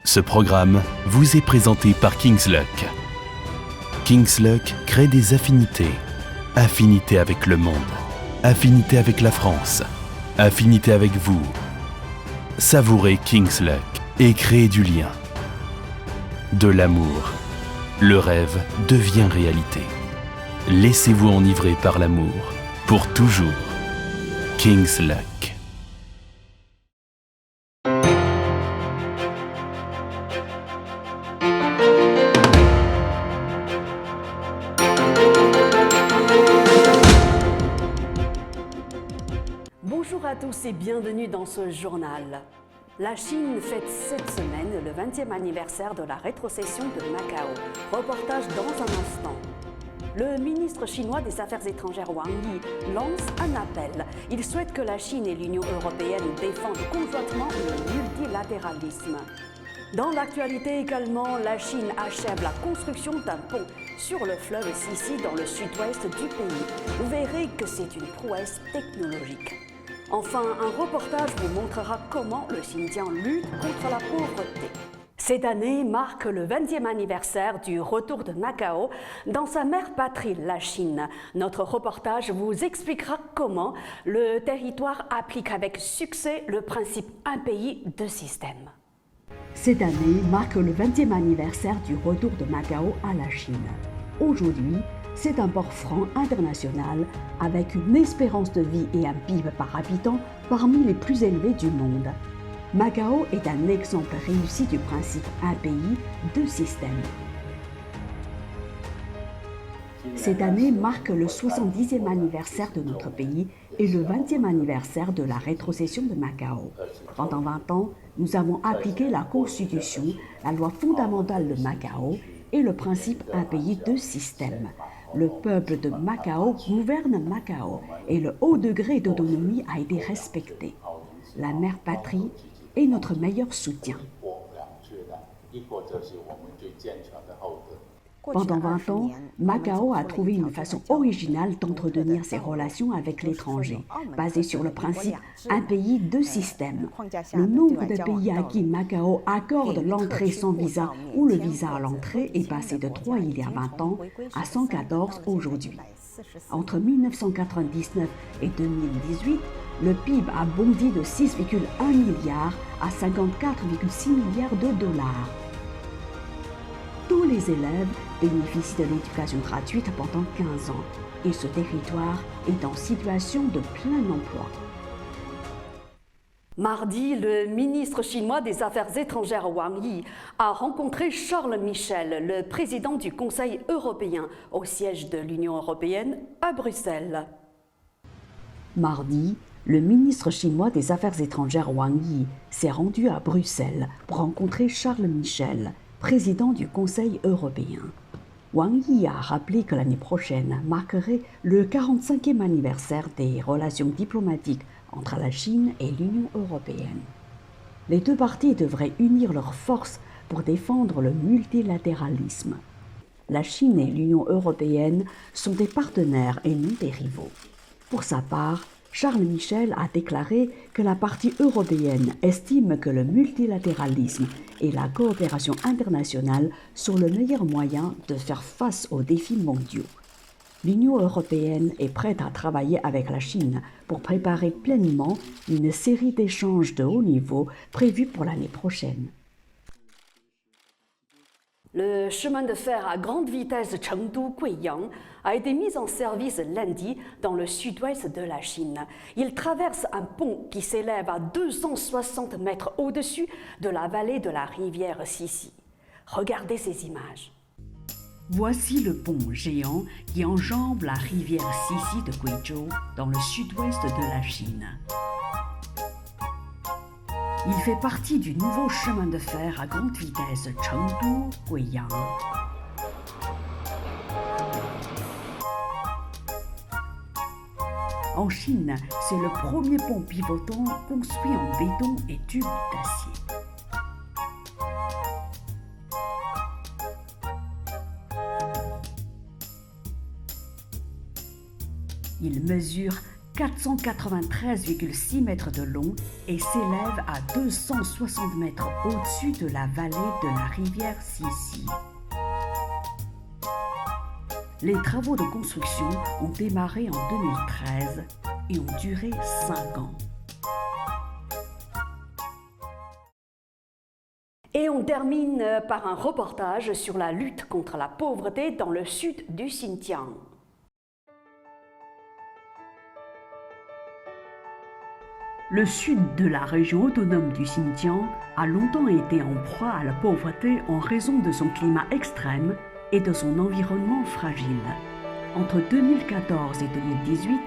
Ce programme vous est présenté par King's Luck. King's Luck crée des affinités. Affinités avec le monde. Affinités avec la France. Affinités avec vous. Savourez King's Luck et créez du lien. De l'amour. Le rêve devient réalité. Laissez-vous enivrer par l'amour pour toujours. King's Luck. Bonjour à tous et bienvenue dans ce journal. La Chine fête cette semaine le 20e anniversaire de la rétrocession de Macao. Reportage dans un instant. Le ministre chinois des Affaires étrangères Wang Yi lance un appel. Il souhaite que la Chine et l'Union européenne défendent conjointement le multilatéralisme. Dans l'actualité également, la Chine achève la construction d'un pont sur le fleuve Sissi dans le sud-ouest du pays. Vous verrez que c'est une prouesse technologique. Enfin, un reportage vous montrera comment le Xinjiang lutte contre la pauvreté. Cette année marque le 20e anniversaire du retour de Macao dans sa mère patrie, la Chine. Notre reportage vous expliquera comment le territoire applique avec succès le principe un pays, deux systèmes. Cette année marque le 20e anniversaire du retour de Macao à la Chine. Aujourd'hui, c'est un port franc international avec une espérance de vie et un PIB par habitant parmi les plus élevés du monde. Macao est un exemple réussi du principe un pays, deux systèmes. Cette année marque le 70e anniversaire de notre pays et le 20e anniversaire de la rétrocession de Macao. Pendant 20 ans, nous avons appliqué la Constitution, la loi fondamentale de Macao et le principe un pays, deux systèmes. Le peuple de Macao gouverne Macao et le haut degré d'autonomie a été respecté. La mère patrie est notre meilleur soutien. Pendant 20 ans, Macao a trouvé une façon originale d'entretenir ses relations avec l'étranger, basée sur le principe un pays, deux systèmes. Le nombre de pays à qui Macao accorde l'entrée sans visa ou le visa à l'entrée est passé de 3 il y a 20 ans à 114 aujourd'hui. Entre 1999 et 2018, le PIB a bondi de 6,1 milliards à 54,6 milliards de dollars. Tous les élèves bénéficient de l'éducation gratuite pendant 15 ans et ce territoire est en situation de plein emploi. Mardi, le ministre chinois des Affaires étrangères Wang Yi a rencontré Charles Michel, le président du Conseil européen, au siège de l'Union européenne à Bruxelles. Mardi, le ministre chinois des Affaires étrangères Wang Yi s'est rendu à Bruxelles pour rencontrer Charles Michel, président du Conseil européen. Wang Yi a rappelé que l'année prochaine marquerait le 45e anniversaire des relations diplomatiques entre la Chine et l'Union européenne. Les deux parties devraient unir leurs forces pour défendre le multilatéralisme. La Chine et l'Union européenne sont des partenaires et non des rivaux. Pour sa part, Charles Michel a déclaré que la partie européenne estime que le multilatéralisme et la coopération internationale sont le meilleur moyen de faire face aux défis mondiaux. L'Union européenne est prête à travailler avec la Chine pour préparer pleinement une série d'échanges de haut niveau prévus pour l'année prochaine. Le chemin de fer à grande vitesse Chengdu-Guiyang a été mis en service lundi dans le sud-ouest de la Chine. Il traverse un pont qui s'élève à 260 mètres au-dessus de la vallée de la rivière Sissi. Regardez ces images. Voici le pont géant qui enjambe la rivière Sissi de Guizhou dans le sud-ouest de la Chine. Il fait partie du nouveau chemin de fer à grande vitesse Chengdu-Guiyang. En Chine, c'est le premier pont pivotant construit en béton et tubes d'acier. Il mesure 493,6 mètres de long et s'élève à 260 mètres au-dessus de la vallée de la rivière Sissi. Les travaux de construction ont démarré en 2013 et ont duré 5 ans. Et on termine par un reportage sur la lutte contre la pauvreté dans le sud du Xinjiang. Le sud de la région autonome du Xinjiang a longtemps été en proie à la pauvreté en raison de son climat extrême et de son environnement fragile. Entre 2014 et 2018,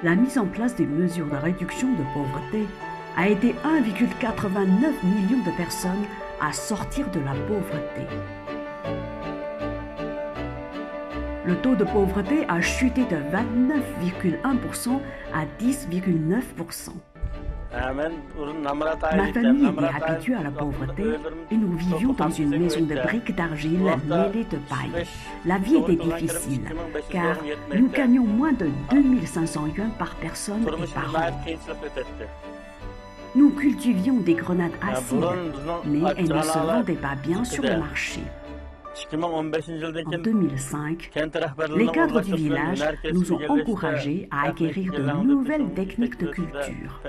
la mise en place des mesures de réduction de pauvreté a aidé 1,89 million de personnes à sortir de la pauvreté. Le taux de pauvreté a chuté de 29,1% à 10,9%. Ma famille était habituée à la pauvreté et nous vivions dans une maison de briques d'argile mêlées de paille. La vie était difficile car nous gagnions moins de 2500 yuan par personne et par an. Nous cultivions des grenades acides, mais elles ne se vendaient pas bien sur le marché. En 2005, les cadres du village nous ont encouragés à acquérir de nouvelles techniques de culture.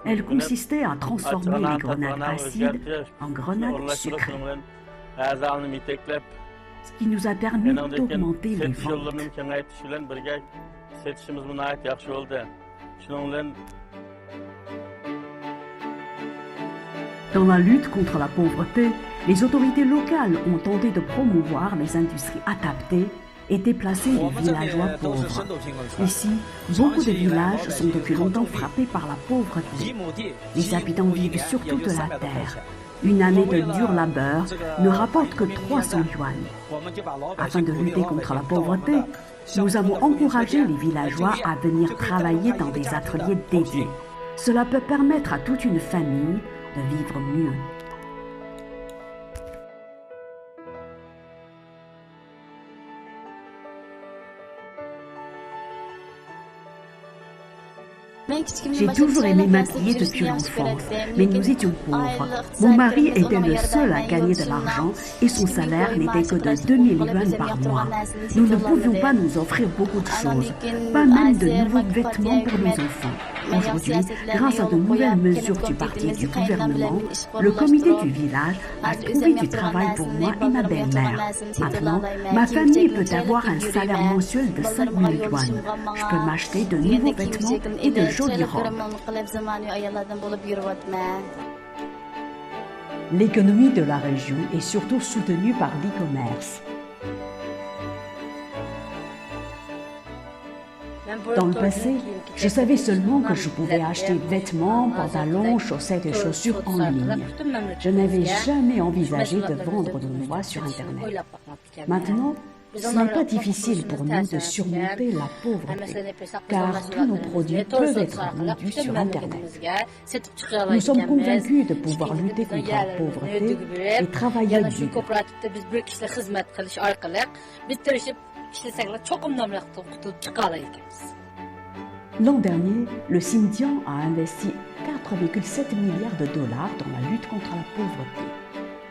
Elles consistaient à transformer les grenades acides en grenades sucrées, ce qui nous a permis d'augmenter les ventes. Dans la lutte contre la pauvreté, les autorités locales ont tenté de promouvoir les industries adaptées et déplacer les villageois pauvres. Ici, beaucoup de villages sont depuis longtemps frappés par la pauvreté. Les habitants vivent surtout de la terre. Une année de dur labeur ne rapporte que 300 yuan. Afin de lutter contre la pauvreté, nous avons encouragé les villageois à venir travailler dans des ateliers dédiés. Cela peut permettre à toute une famille de vivre mieux. J'ai toujours aimé m'habiller depuis l'enfance, mais nous étions pauvres. Mon mari était le seul à gagner de l'argent et son salaire n'était que de 2000 yuan par mois. Nous ne pouvions pas nous offrir beaucoup de choses, pas même de nouveaux vêtements pour nos enfants. Aujourd'hui, grâce à de nouvelles mesures du parti du gouvernement, le comité du village a trouvé du travail pour moi et ma belle-mère. Maintenant, ma famille peut avoir un salaire mensuel de 5000 yuan. Je peux m'acheter de nouveaux vêtements et de jolies robes. L'économie de la région est surtout soutenue par l'e-commerce. Dans le passé, je savais seulement que je pouvais acheter vêtements, pantalons, chaussettes et chaussures en ligne. Je n'avais jamais envisagé de vendre nos voix sur Internet. Maintenant, ce n'est pas difficile pour nous de surmonter la pauvreté, car tous nos produits peuvent être vendus sur Internet. Nous sommes convaincus de pouvoir lutter contre la pauvreté et travailler dur. L'an dernier, le Xinjiang a investi 4,7 milliards de dollars dans la lutte contre la pauvreté.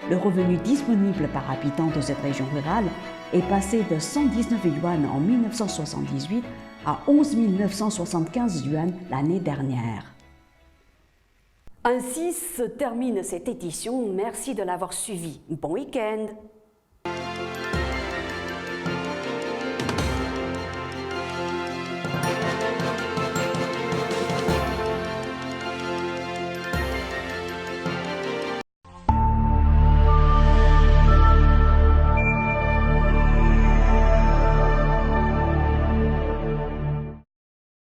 Le revenu disponible par habitant de cette région rurale est passé de 119 yuan en 1978 à 11 975 yuan l'année dernière. Ainsi se termine cette édition. Merci de l'avoir suivi. Bon week-end!